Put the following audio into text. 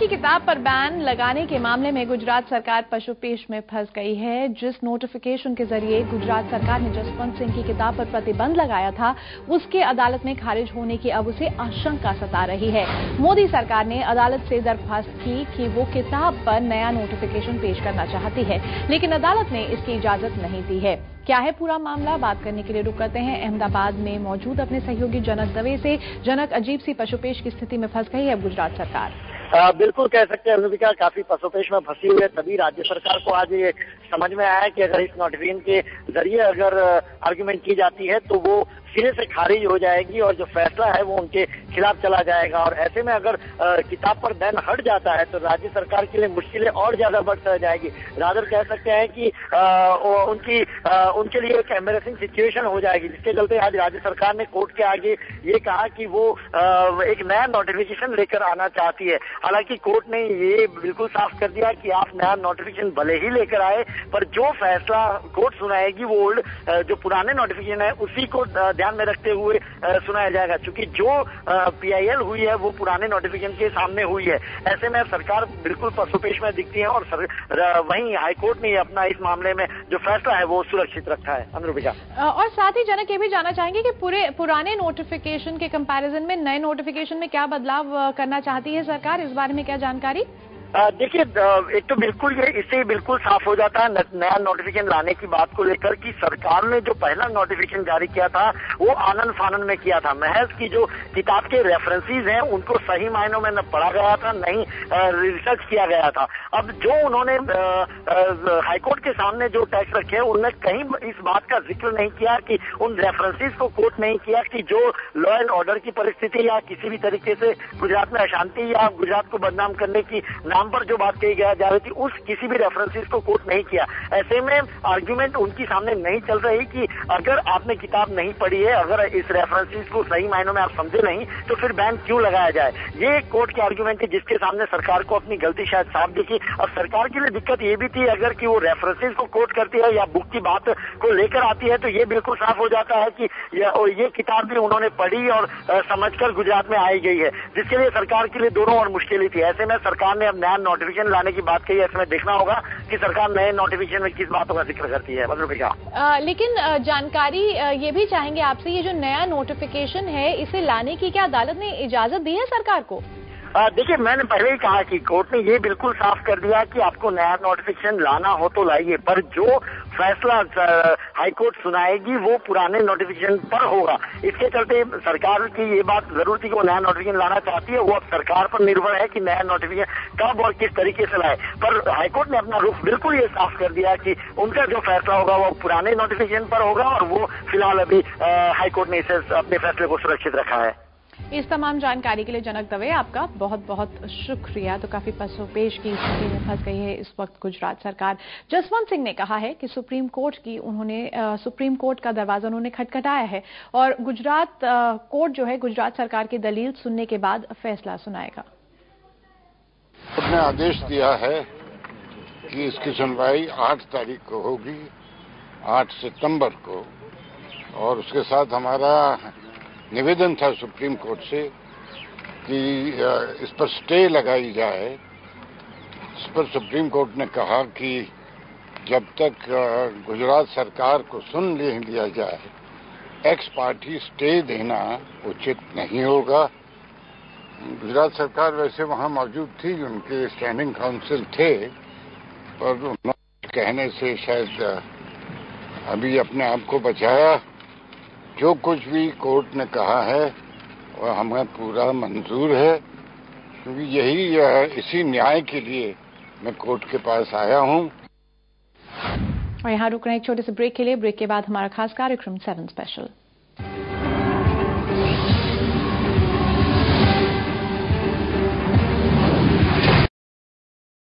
किताब पर बैन लगाने के मामले में गुजरात सरकार पशुपेश में फंस गई है। जिस नोटिफिकेशन के जरिए गुजरात सरकार ने जसवंत सिंह की किताब पर प्रतिबंध लगाया था, उसके अदालत में खारिज होने की अब उसे आशंका सता रही है। मोदी सरकार ने अदालत से दरख्वास्त की कि वो किताब पर नया नोटिफिकेशन पेश करना चाहती है, लेकिन अदालत ने इसकी इजाजत नहीं दी है। क्या है पूरा मामला, बात करने के लिए रुक करते हैं अहमदाबाद में मौजूद अपने सहयोगी जनक दवे से। जनक, अजीब सी पशुपेश की स्थिति में फंस गई है गुजरात सरकार। बिल्कुल कह सकते हैं अनुविका, काफी पशुपेश में फंसी हुई है। तभी राज्य सरकार को आज ये समझ में आया कि अगर इस नोटिफिकेशन के जरिए अगर आर्ग्यूमेंट की जाती है तो वो सिरे से खारिज हो जाएगी और जो फैसला है वो उनके खिलाफ चला जाएगा। और ऐसे में अगर किताब पर बैन हट जाता है तो राज्य सरकार के लिए मुश्किलें और ज्यादा बढ़ जाएगी। रादर कह सकते हैं कि उनके लिए एक एम्बैरेसिंग सिचुएशन हो जाएगी, जिसके चलते आज राज्य सरकार ने कोर्ट के आगे ये कहा कि वो एक नया नोटिफिकेशन लेकर आना चाहती है। हालांकि कोर्ट ने ये बिल्कुल साफ कर दिया कि आप नया नोटिफिकेशन भले ही लेकर आए, पर जो फैसला कोर्ट सुनाएगी वो ओल्ड जो पुराने नोटिफिकेशन है उसी को ध्यान में रखते हुए सुनाया जाएगा। क्योंकि जो PIL हुई है वो पुराने नोटिफिकेशन के सामने हुई है। ऐसे में सरकार बिल्कुल पशुपेश में दिखती है और वहीं हाईकोर्ट ने अपना इस मामले में जो फैसला है वो सुरक्षित रखा है। अनुरूपिका, और साथ ही जनक ये भी जानना चाहेंगे कि पुराने नोटिफिकेशन के कंपैरिजन में नए नोटिफिकेशन में क्या बदलाव करना चाहती है सरकार, इस बारे में क्या जानकारी? देखिए, एक तो बिल्कुल ये इससे बिल्कुल साफ हो जाता है नया नोटिफिकेशन लाने की बात को लेकर कि सरकार ने जो पहला नोटिफिकेशन जारी किया था वो आनन फानन में किया था। महज की जो किताब के रेफरेंसेस हैं उनको सही मायनों में न पढ़ा गया था, नहीं रिसर्च किया गया था। अब जो उन्होंने हाईकोर्ट के सामने जो टेक्स्ट रखे हैं उनमें कहीं इस बात का जिक्र नहीं किया कि उन रेफरेंसेस को कोट नहीं किया कि जो लॉ एंड ऑर्डर की परिस्थिति या किसी भी तरीके से गुजरात में अशांति या गुजरात को बदनाम करने की नाम पर जो बात कही जा रही थी उस किसी भी रेफरेंसेस को कोट नहीं किया। ऐसे में आर्ग्यूमेंट उनकी सामने नहीं चल रही कि अगर आपने किताब नहीं पढ़ी है, अगर इस रेफरेंसेस को सही मायनों में आप समझे नहीं तो फिर बैन क्यों लगाया जाए। ये कोर्ट के आर्ग्यूमेंट है जिसके सामने सरकार को अपनी गलती शायद साफ दिखी। और सरकार के लिए दिक्कत ये भी थी अगर कि वो रेफरेंसेस को कोट करती है या बुक की बात को लेकर आती है तो ये बिल्कुल साफ हो जाता है कि ये किताब भी उन्होंने पढ़ी और समझकर गुजरात में आई गई है, जिसके लिए सरकार के लिए दोनों और मुश्किल थी। ऐसे में सरकार ने अब नया नोटिफिकेशन लाने की बात कही है। इसमें देखना होगा कि सरकार नए नोटिफिकेशन में किस बातों का जिक्र करती है। लेकिन जानकारी ये भी चाहेंगे आपसे, ये जो नया नोटिफिकेशन है इसे लाने की क्या अदालत ने इजाजत दी है सरकार को? देखिए, मैंने पहले ही कहा कि कोर्ट ने ये बिल्कुल साफ कर दिया कि आपको नया नोटिफिकेशन लाना हो तो लाइए, पर जो फैसला हाईकोर्ट सुनाएगी वो पुराने नोटिफिकेशन पर होगा। इसके चलते सरकार की ये बात जरूर थी कि वो नया नोटिफिकेशन लाना चाहती है। वो अब सरकार पर निर्भर है कि नया नोटिफिकेशन कब और किस तरीके से लाए। पर हाईकोर्ट ने अपना रुख बिल्कुल ये साफ कर दिया कि उनका जो फैसला होगा वो पुराने नोटिफिकेशन पर होगा और वो फिलहाल अभी हाईकोर्ट ने इसे अपने फैसले को सुरक्षित रखा है। इस तमाम जानकारी के लिए जनक दवे आपका बहुत बहुत शुक्रिया। तो काफी पशुपेश की स्थिति में फंस गई है इस वक्त गुजरात सरकार। जसवंत सिंह ने कहा है कि सुप्रीम कोर्ट का दरवाजा उन्होंने खटखटाया है और गुजरात कोर्ट जो है गुजरात सरकार की दलील सुनने के बाद फैसला सुनाएगा। कोर्ट ने आदेश दिया है कि इसकी सुनवाई 8 तारीख को होगी, 8 सितंबर को, और उसके साथ हमारा निवेदन था सुप्रीम कोर्ट से कि इस पर स्टे लगाई जाए। इस पर सुप्रीम कोर्ट ने कहा कि जब तक गुजरात सरकार को सुन नहीं लिया जाए एक्स पार्टी स्टे देना उचित नहीं होगा। गुजरात सरकार वैसे वहां मौजूद थी, उनके स्टैंडिंग काउंसिल थे, पर उन्होंने कहने से शायद अभी अपने आप को बचाया। जो कुछ भी कोर्ट ने कहा है वह हमें पूरा मंजूर है, क्योंकि इसी न्याय के लिए मैं कोर्ट के पास आया हूं। और यहाँ रुक रहे हैं एक छोटे से ब्रेक के लिए। ब्रेक के बाद हमारा खास कार्यक्रम 7 स्पेशल।